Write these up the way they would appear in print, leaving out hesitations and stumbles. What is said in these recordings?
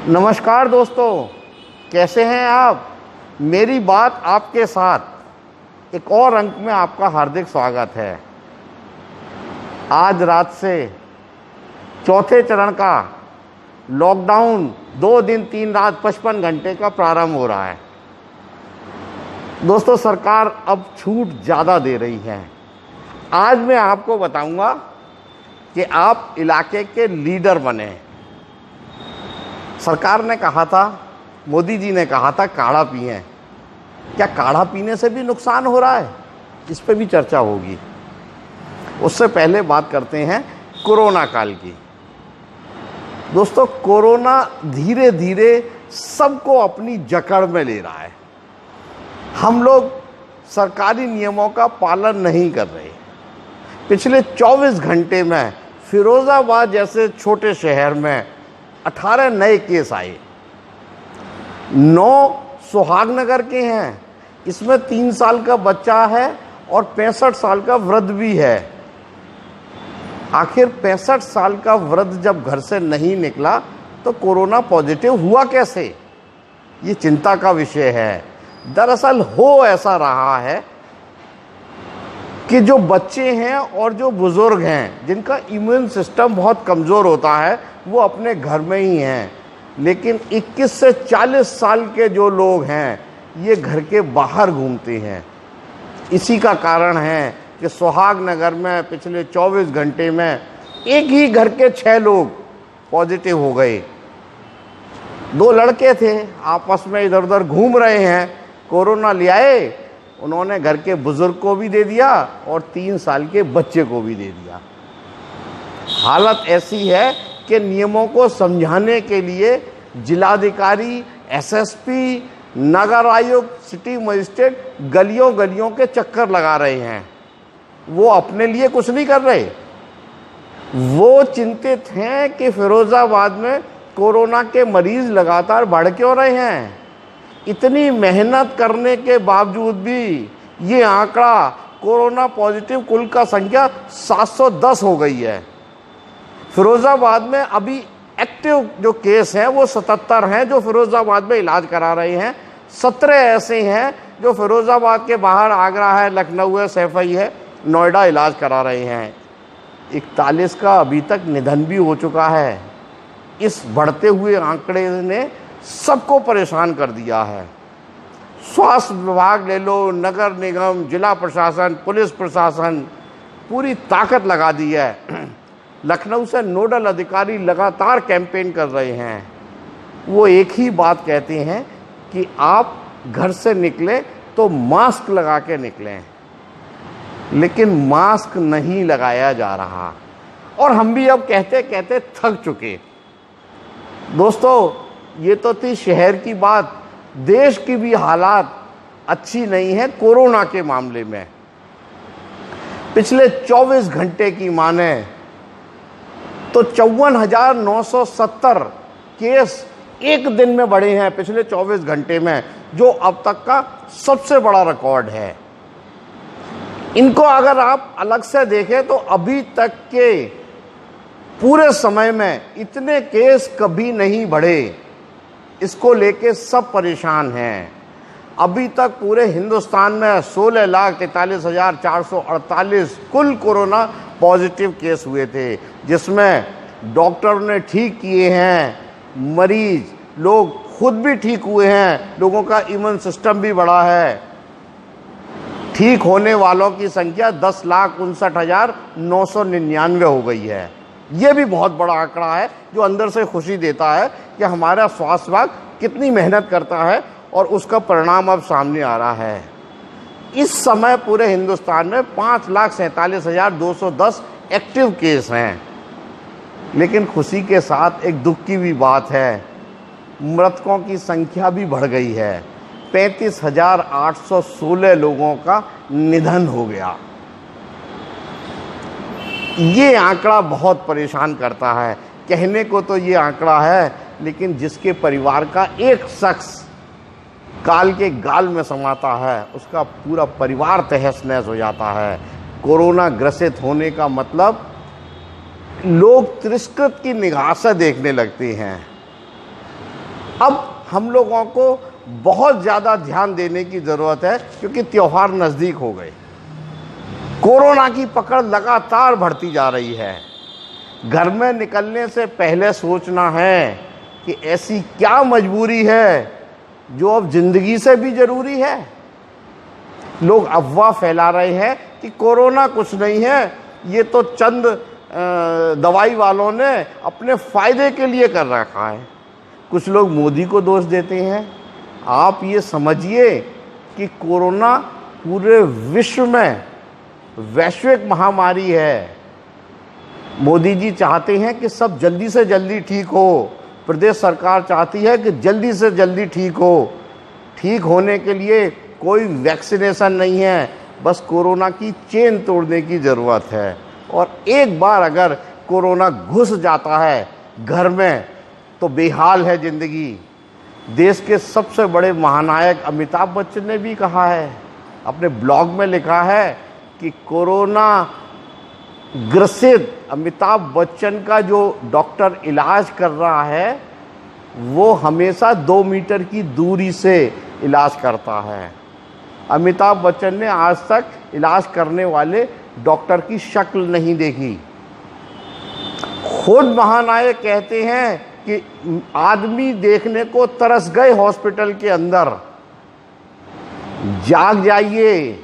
नमस्कार दोस्तों, कैसे हैं आप। मेरी बात आपके साथ एक और अंक में आपका हार्दिक स्वागत है। आज रात से चौथे चरण का लॉकडाउन 2 दिन 3 रात 55 घंटे का प्रारंभ हो रहा है। दोस्तों, सरकार अब छूट ज़्यादा दे रही है। आज मैं आपको बताऊंगा कि आप इलाके के लीडर बने। सरकार ने कहा था, मोदी जी ने कहा था काढ़ा पिएं। क्या काढ़ा पीने से भी नुकसान हो रहा है? इस पे भी चर्चा होगी। उससे पहले बात करते हैं कोरोना काल की। दोस्तों, कोरोना धीरे धीरे सबको अपनी जकड़ में ले रहा है। हम लोग सरकारी नियमों का पालन नहीं कर रहे। पिछले 24 घंटे में फिरोजाबाद जैसे छोटे शहर में 18 नए केस आए। 9 सुहागनगर के हैं। इसमें 3 साल का बच्चा है और 65 साल का वृद्ध भी है। आखिर 65 साल का वृद्ध जब घर से नहीं निकला तो कोरोना पॉजिटिव हुआ कैसे? ये चिंता का विषय है। दरअसल हो ऐसा रहा है कि जो बच्चे हैं और जो बुजुर्ग हैं, जिनका इम्यून सिस्टम बहुत कमज़ोर होता है, वो अपने घर में ही हैं। लेकिन 21 से 40 साल के जो लोग हैं, ये घर के बाहर घूमते हैं। इसी का कारण है कि सुहागनगर में पिछले 24 घंटे में एक ही घर के 6 लोग पॉजिटिव हो गए। 2 लड़के थे, आपस में इधर उधर घूम रहे हैं, कोरोना ले आए। उन्होंने घर के बुजुर्ग को भी दे दिया और 3 साल के बच्चे को भी दे दिया। हालत ऐसी है कि नियमों को समझाने के लिए जिलाधिकारी, एसएसपी, नगर आयुक्त, सिटी मजिस्ट्रेट गलियों गलियों के चक्कर लगा रहे हैं। वो अपने लिए कुछ नहीं कर रहे। वो चिंतित हैं कि फिरोजाबाद में कोरोना के मरीज लगातार बढ़ क्यों रहे हैं। इतनी मेहनत करने के बावजूद भी ये आंकड़ा कोरोना पॉजिटिव कुल का संख्या 710 हो गई है। फिरोजाबाद में अभी एक्टिव जो केस हैं वो 77 हैं जो फिरोजाबाद में इलाज करा रहे हैं। 17 ऐसे हैं जो फिरोजाबाद के बाहर आगरा है, लखनऊ है, सैफई है, नोएडा इलाज करा रहे हैं। 41 का अभी तक निधन भी हो चुका है। इस बढ़ते हुए आंकड़े ने सबको परेशान कर दिया है। स्वास्थ्य विभाग ले लो, नगर निगम, जिला प्रशासन, पुलिस प्रशासन पूरी ताकत लगा दी है। लखनऊ से नोडल अधिकारी लगातार कैंपेन कर रहे हैं। वो एक ही बात कहते हैं कि आप घर से निकलें तो मास्क लगा के निकलें, लेकिन मास्क नहीं लगाया जा रहा और हम भी अब कहते कहते थक चुके। दोस्तों, ये तो थी शहर की बात। देश की भी हालात अच्छी नहीं है कोरोना के मामले में। पिछले 24 घंटे की माने तो 54,970 केस एक दिन में बढ़े हैं पिछले 24 घंटे में, जो अब तक का सबसे बड़ा रिकॉर्ड है। इनको अगर आप अलग से देखें तो अभी तक के पूरे समय में इतने केस कभी नहीं बढ़े। इसको लेके सब परेशान हैं। अभी तक पूरे हिंदुस्तान में 16,43,448 कुल कोरोना पॉजिटिव केस हुए थे, जिसमें डॉक्टर ने ठीक किए हैं, मरीज लोग खुद भी ठीक हुए हैं, लोगों का इम्यून सिस्टम भी बढ़ा है। ठीक होने वालों की संख्या 10,59,999 हो गई है। ये भी बहुत बड़ा आंकड़ा है जो अंदर से खुशी देता है कि हमारा स्वास्थ्य विभाग कितनी मेहनत करता है और उसका परिणाम अब सामने आ रहा है। इस समय पूरे हिंदुस्तान में 5,47,210 एक्टिव केस हैं। लेकिन खुशी के साथ एक दुख की भी बात है, मृतकों की संख्या भी बढ़ गई है। 35,816 लोगों का निधन हो गया। ये आंकड़ा बहुत परेशान करता है। कहने को तो ये आंकड़ा है, लेकिन जिसके परिवार का एक शख्स काल के गाल में समाता है, उसका पूरा परिवार तहस नहस हो जाता है। कोरोना ग्रसित होने का मतलब लोग तिरस्कृत की निगाह से देखने लगते हैं। अब हम लोगों को बहुत ज़्यादा ध्यान देने की ज़रूरत है, क्योंकि त्यौहार नज़दीक हो गए। कोरोना की पकड़ लगातार बढ़ती जा रही है। घर में निकलने से पहले सोचना है कि ऐसी क्या मजबूरी है जो अब ज़िंदगी से भी ज़रूरी है। लोग अफवाह फैला रहे हैं कि कोरोना कुछ नहीं है, ये तो चंद दवाई वालों ने अपने फ़ायदे के लिए कर रखा है। कुछ लोग मोदी को दोष देते हैं। आप ये समझिए कि कोरोना पूरे विश्व में वैश्विक महामारी है। मोदी जी चाहते हैं कि सब जल्दी से जल्दी ठीक हो, प्रदेश सरकार चाहती है कि जल्दी से जल्दी ठीक हो। ठीक होने के लिए कोई वैक्सीनेशन नहीं है, बस कोरोना की चेन तोड़ने की ज़रूरत है। और एक बार अगर कोरोना घुस जाता है घर में तो बेहाल है ज़िंदगी। देश के सबसे बड़े महानायक अमिताभ बच्चन ने भी कहा है, अपने ब्लॉग में लिखा है कि कोरोना ग्रसित अमिताभ बच्चन का जो डॉक्टर इलाज कर रहा है वो हमेशा 2 मीटर की दूरी से इलाज करता है। अमिताभ बच्चन ने आज तक इलाज करने वाले डॉक्टर की शक्ल नहीं देखी। खुद महानायक कहते हैं कि आदमी देखने को तरस गए हॉस्पिटल के अंदर। जाग जाइए,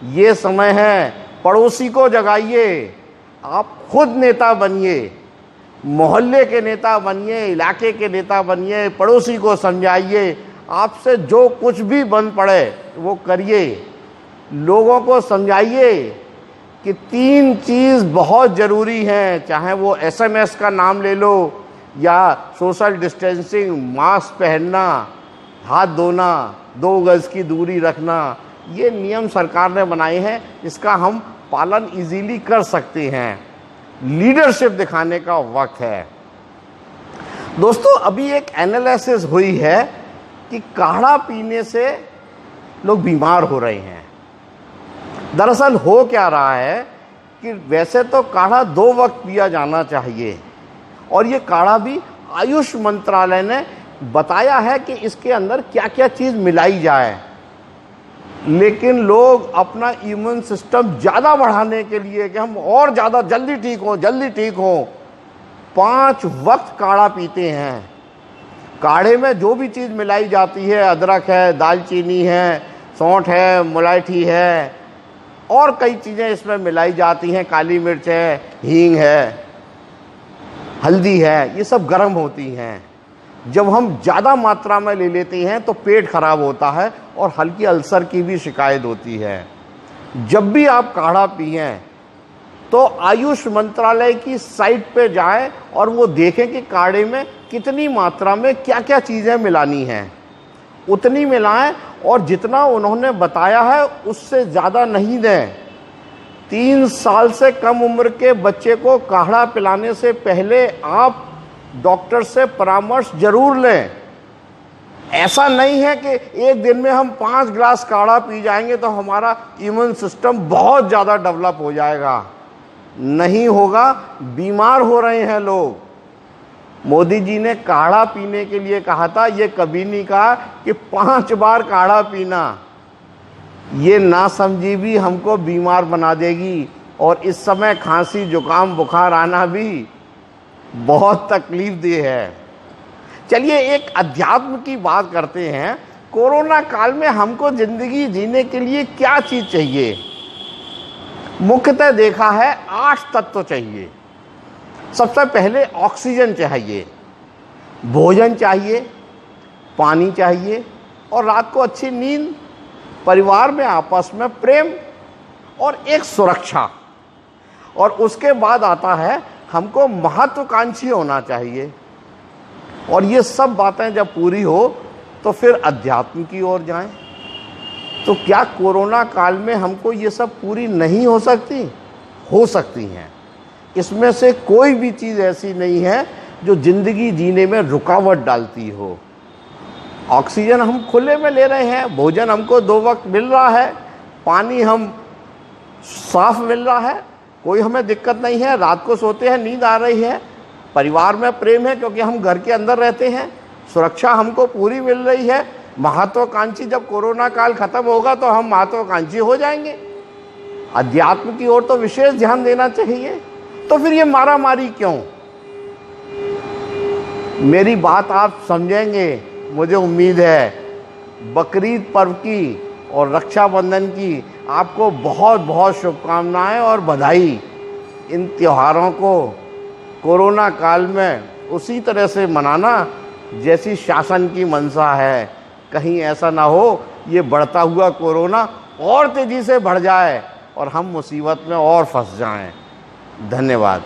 ये समय है, पड़ोसी को जगाइए। आप खुद नेता बनिए, मोहल्ले के नेता बनिए, इलाके के नेता बनिए, पड़ोसी को समझाइए। आपसे जो कुछ भी बन पड़े वो करिए। लोगों को समझाइए कि 3 चीज़ बहुत ज़रूरी हैं, चाहे वो SMS का नाम ले लो या सोशल डिस्टेंसिंग, मास्क पहनना, हाथ धोना, 2 गज की दूरी रखना। ये नियम सरकार ने बनाए हैं, इसका हम पालन इजीली कर सकते हैं। लीडरशिप दिखाने का वक्त है। दोस्तों, अभी एक एनालिसिस हुई है कि काढ़ा पीने से लोग बीमार हो रहे हैं। दरअसल हो क्या रहा है कि वैसे तो काढ़ा 2 वक्त पिया जाना चाहिए, और ये काढ़ा भी आयुष मंत्रालय ने बताया है कि इसके अंदर क्या क्या चीज़ मिलाई जाए। लेकिन लोग अपना इम्यून सिस्टम ज़्यादा बढ़ाने के लिए कि हम और ज़्यादा जल्दी ठीक हों 5 वक्त काढ़ा पीते हैं। काढ़े में जो भी चीज़ मिलाई जाती है, अदरक है, दालचीनी है, सौंठ है, मुलायठी है, और कई चीज़ें इसमें मिलाई जाती हैं, काली मिर्च है, हींग है, हल्दी है, ये सब गर्म होती हैं। जब हम ज़्यादा मात्रा में ले लेते हैं तो पेट खराब होता है और हल्की अल्सर की भी शिकायत होती है। जब भी आप काढ़ा पिएं तो आयुष मंत्रालय की साइट पे जाएं और वो देखें कि काढ़े में कितनी मात्रा में क्या क्या चीज़ें मिलानी हैं, उतनी मिलाएं, और जितना उन्होंने बताया है उससे ज़्यादा नहीं दें। 3 साल से कम उम्र के बच्चे को काढ़ा पिलाने से पहले आप डॉक्टर से परामर्श जरूर लें। ऐसा नहीं है कि एक दिन में हम 5 ग्लास काढ़ा पी जाएंगे तो हमारा इम्यून सिस्टम बहुत ज़्यादा डेवलप हो जाएगा। नहीं होगा, बीमार हो रहे हैं लोग। मोदी जी ने काढ़ा पीने के लिए कहा था, ये कभी नहीं कहा कि 5 बार काढ़ा पीना। ये नासमझी भी हमको बीमार बना देगी, और इस समय खांसी, जुकाम, बुखार आना भी बहुत तकलीफदेह है। चलिए एक अध्यात्म की बात करते हैं। कोरोना काल में हमको ज़िंदगी जीने के लिए क्या चीज़ चाहिए? मुख्यतः देखा है 8 तत्व चाहिए। सबसे पहले ऑक्सीजन चाहिए, भोजन चाहिए, पानी चाहिए, और रात को अच्छी नींद, परिवार में आपस में प्रेम, और एक सुरक्षा। और उसके बाद आता है हमको महत्वाकांक्षी होना चाहिए। और ये सब बातें जब पूरी हो तो फिर अध्यात्म की ओर जाएं। तो क्या कोरोना काल में हमको ये सब पूरी नहीं हो सकती? हो सकती हैं। इसमें से कोई भी चीज़ ऐसी नहीं है जो ज़िंदगी जीने में रुकावट डालती हो। ऑक्सीजन हम खुले में ले रहे हैं, भोजन हमको 2 वक्त मिल रहा है, पानी हम साफ मिल रहा है, कोई हमें दिक्कत नहीं है, रात को सोते हैं नींद आ रही है, परिवार में प्रेम है क्योंकि हम घर के अंदर रहते हैं, सुरक्षा हमको पूरी मिल रही है। महत्वाकांक्षी जब कोरोना काल खत्म होगा तो हम महत्वाकांक्षी हो जाएंगे। अध्यात्म की ओर तो विशेष ध्यान देना चाहिए। तो फिर ये मारा मारी क्यों? मेरी बात आप समझेंगे, मुझे उम्मीद है। बकरीद पर्व की और रक्षाबंधन की आपको बहुत बहुत शुभकामनाएं और बधाई। इन त्योहारों को कोरोना काल में उसी तरह से मनाना जैसी शासन की मंशा है। कहीं ऐसा ना हो ये बढ़ता हुआ कोरोना और तेज़ी से बढ़ जाए और हम मुसीबत में और फंस जाएं। धन्यवाद।